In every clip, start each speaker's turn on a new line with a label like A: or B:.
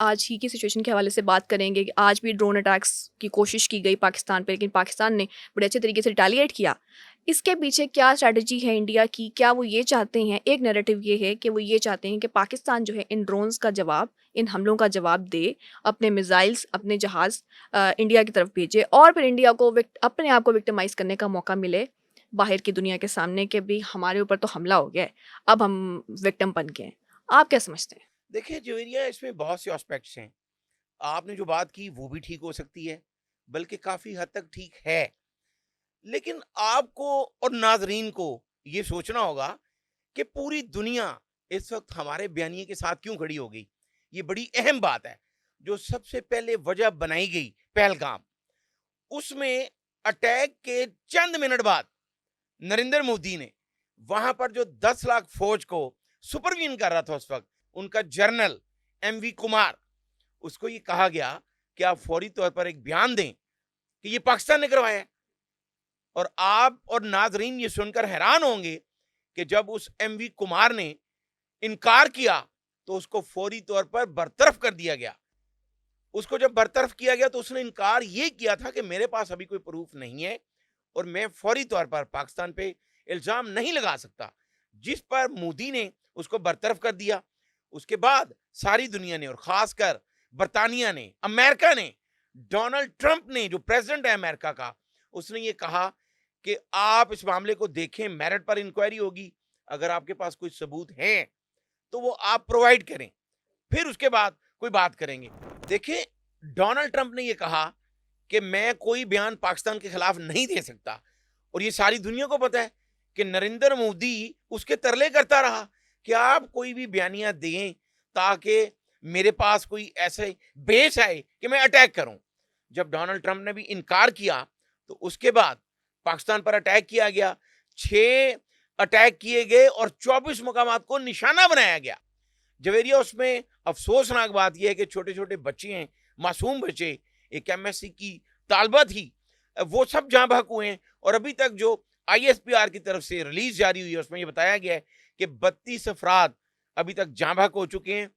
A: आज ही की सिचुएशन के हवाले से बात करेंगे कि आज भी ड्रोन अटैक्स की कोशिश की गई पाकिस्तान पे, लेकिन पाकिस्तान ने बड़े अच्छे तरीके से रिटेलिएट किया। इसके पीछे क्या स्ट्रैटेजी है इंडिया की? क्या वो ये चाहते हैं, एक नैरेटिव ये है कि वो ये चाहते हैं कि पाकिस्तान जो है इन ड्रोन्स का जवाब, इन हमलों का जवाब दे, अपने मिसाइल्स, अपने जहाज़ इंडिया की तरफ भेजे और फिर इंडिया को अपने आप को विक्टिमाइज़ करने का मौका मिले बाहर की दुनिया के सामने कि भई हमारे ऊपर तो हमला हो गया है, अब हम विक्टिम बन गए हैं। आप क्या समझते हैं?
B: देखिए जवेरिया, इसमें बहुत से एस्पेक्ट्स हैं। आपने जो बात की वो भी ठीक हो सकती है, बल्कि काफ़ी हद तक ठीक है। लेकिन आपको और नाज़रीन को ये सोचना होगा कि पूरी दुनिया इस वक़्त हमारे बयानिए के साथ क्यों खड़ी हो गई? ये बड़ी अहम बात है। जो सबसे पहले वजह बनाई गई पहलगाम, उसमें अटैक के चंद मिनट बाद नरेंद्र मोदी ने वहां पर जो 10 लाख फौज को सुपरवीन कर रहा था उस वक्त, उनका जनरल एमवी कुमार, उसको ये कहा गया कि आप फौरी तौर पर एक बयान दें कि ये पाकिस्तान ने करवाया है। और आप और नाजरीन ये सुनकर हैरान होंगे कि जब उस एमवी कुमार ने इनकार किया तो उसको फौरी तौर पर बरतरफ कर दिया गया। उसको जब बरतरफ किया गया तो उसने इनकार ये किया था कि मेरे पास अभी कोई प्रूफ नहीं है और मैं फौरी तौर पर पाकिस्तान पे इल्जाम नहीं लगा सकता, जिस पर मोदी ने उसको बरतरफ कर दिया। उसके बाद सारी दुनिया ने और खासकर बरतानिया ने, अमेरिका ने, डोनाल्ड ट्रंप ने जो प्रेसिडेंट है अमेरिका का, उसने ये कहा कि आप इस मामले को देखें, मेरिट पर इंक्वायरी होगी, अगर आपके पास कोई सबूत हैं तो वो आप प्रोवाइड करें, फिर उसके बाद कोई बात करेंगे। देखिए, डोनाल्ड ट्रंप ने यह कहा कि मैं कोई बयान पाकिस्तान के खिलाफ नहीं दे सकता, और ये सारी दुनिया को पता है कि नरेंद्र मोदी उसके तरले करता रहा कि आप कोई भी बयानियां दें ताकि मेरे पास कोई ऐसे बेस आए कि मैं अटैक करूं। जब डोनाल्ड ट्रंप ने भी इनकार किया तो उसके बाद पाकिस्तान पर अटैक किया गया, 6 अटैक किए गए और 24 मुकामात को निशाना बनाया गया। जवेरिया, उसमें अफसोसनाक बात यह है कि छोटे छोटे बच्चे हैं, मासूम बच्चे, एक एमएससी की तालबा थी, वो सब जहां बहक हुए हैं। और अभी तक जो आईएसपीआर की तरफ से रिलीज जारी हुई है उसमें यह बताया गया है कि 32 अफराद अभी तक जहां बहक हो चुके हैं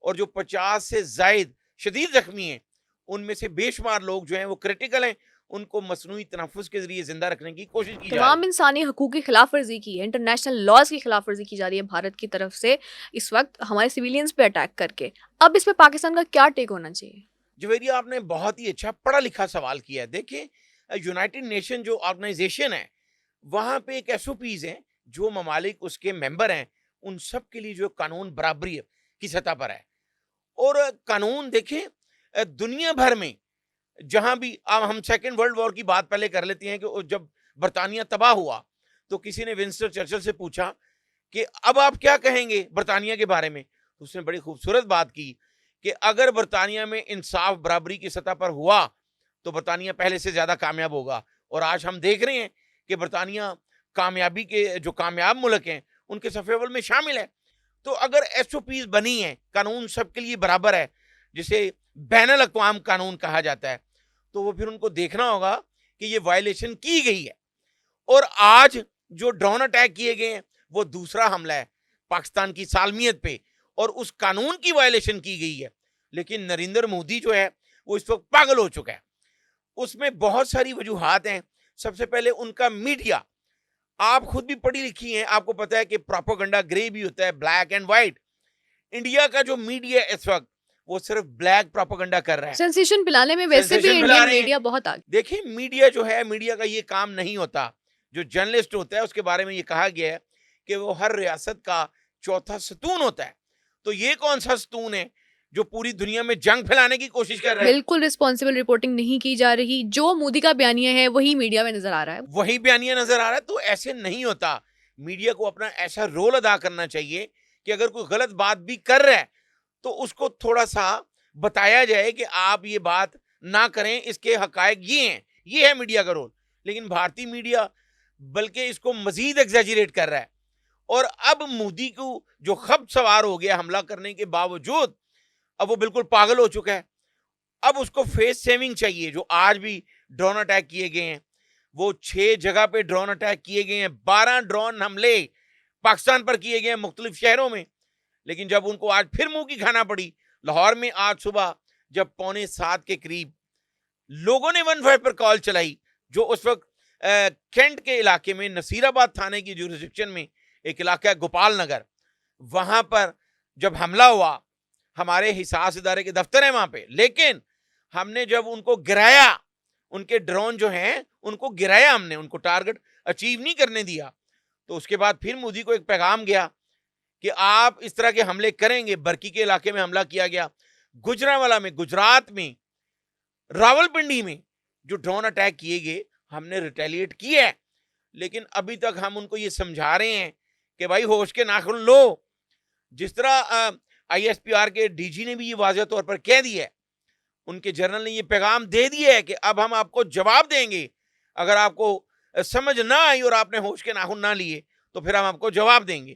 B: और जो 50 से जायद शदीद जख्मी हैं, उनमें से बेशुमार लोग जो हैं वो क्रिटिकल हैं, उनको मसनूई तनफुस के जरिए जिंदा रखने की कोशिश की जा रही
A: तमाम
B: है।
A: इंसानी हकूक़ की खिलाफ वर्जी की है, इंटरनेशनल लॉज़ की खिलाफ वर्जी की जा रही है भारत की तरफ से इस वक़्त हमारे सिविलियंस पे अटैक करके। अब इस पे पाकिस्तान का क्या टेक होना चाहिए?
B: जवेरिया, आपने बहुत ही अच्छा पढ़ा लिखा सवाल किया है। देखिए, यूनाइटेड नेशन जो ऑर्गेनाइजेशन है, वहां पे एक एसओपीज है, जो ममालिक उसके मेंबर हैं उन सब के लिए जो कानून बराबरी की सतह पर है। और कानून देखें, दुनिया भर में जहां भी, अब हम सेकेंड वर्ल्ड वॉर की बात पहले कर लेते हैं कि जब बरतानिया तबाह हुआ तो किसी ने विंस्टन चर्चिल से पूछा कि अब आप क्या कहेंगे बरतानिया के बारे में। तो उसने बड़ी खूबसूरत बात की कि अगर बरतानिया में इंसाफ बराबरी की सतह पर हुआ तो बरतानिया पहले से ज्यादा कामयाब होगा। और आज हम देख रहे हैं कि बरतानिया कामयाबी के जो कामयाब मुल्क हैं उनके सफ़े अव्वल में शामिल है। तो अगर एसओपीज बनी है, कानून सबके लिए बराबर है, जिसे बैनुल अक़वाम कानून कहा जाता है, तो वो फिर उनको देखना होगा कि ये वायलेशन की गई है। और आज जो ड्रोन अटैक किए गए हैं वो दूसरा हमला है पाकिस्तान की सालमियत पे, और उस कानून की वायलेशन की गई है। लेकिन नरेंद्र मोदी जो है वो इस वक्त पागल हो चुका है। उसमें बहुत सारी वजूहात हैं। सबसे पहले उनका मीडिया, आप खुद भी पढ़ी लिखी हैं, आपको पता है कि प्रोपेगेंडा ग्रे भी होता है, ब्लैक एंड व्हाइट। इंडिया का जो मीडिया इस वक्त वो सिर्फ ब्लैक प्रोपेगेंडा कर रहा है,
A: सेंसेशन फैलाने में वैसे भी
B: सेंसेशन फैला
A: इंडियन
B: रहे हैं।
A: मीडिया बहुत आगे।
B: देखिए, मीडिया जो है, मीडिया का ये काम नहीं होता। जो जर्नलिस्ट होता है उसके बारे में ये कहा गया है कि वो हर रियासत का चौथा सतून होता है। तो ये कौन सा सतून है जो पूरी दुनिया में जंग फैलाने की कोशिश कर रहा है?
A: बिल्कुल रिस्पॉन्सिबल रिपोर्टिंग नहीं की जा रही, जो मोदी का बयानिया है वही मीडिया में नज़र आ रहा है।
B: वही बयानिया नजर आ रहा है। तो ऐसे नहीं होता। मीडिया को अपना ऐसा रोल अदा करना चाहिए कि अगर कोई गलत बात भी कर रहा है तो उसको थोड़ा सा बताया जाए कि आप ये बात ना करें, इसके हकायक ये हैं। ये है मीडिया का रोल। लेकिन भारतीय मीडिया बल्कि इसको मजीद एग्जैजरेट कर रहा है। और अब मोदी को जो खब सवार हो गया हमला करने के बावजूद, अब वो बिल्कुल पागल हो चुका है। अब उसको फेस सेविंग चाहिए। जो आज भी ड्रोन अटैक किए गए हैं, वो 6 जगह पे ड्रोन अटैक किए गए हैं, 12 ड्रोन हमले पाकिस्तान पर किए गए हैं मुख्तलिफ शहरों में। लेकिन जब उनको आज फिर मुंह की खाना पड़ी लाहौर में आज सुबह जब 6:45 के करीब लोगों ने 15 पर कॉल चलाई, जो उस वक्त कैंट के इलाके में नसीराबाद थाने की जुरिस्डिक्शन में एक इलाका है गोपाल नगर, वहां पर जब हमला हुआ, हमारे हिसास इदारे के दफ्तर है वहां पे, लेकिन हमने जब उनको गिराया, उनके ड्रोन जो हैं उनको गिराया हमने, उनको टारगेट अचीव नहीं करने दिया, तो उसके बाद फिर मोदी को एक पैगाम गया कि आप इस तरह के हमले करेंगे। बरकी के इलाके में हमला किया गया, गुजरांवाला में, गुजरात में, रावलपिंडी में जो ड्रोन अटैक किए गए, हमने रिटेलिएट किया है। लेकिन अभी तक हम उनको ये समझा रहे हैं कि भाई होश के नाखून लो। जिस तरह आईएसपीआर के डीजी ने भी ये वाज़ेह तौर पर कह दिया है, उनके जनरल ने ये पैगाम दे दिया है कि अब हम आपको जवाब देंगे, अगर आपको समझ ना आई और आपने होश के नाखून ना लिए तो फिर हम आपको जवाब देंगे।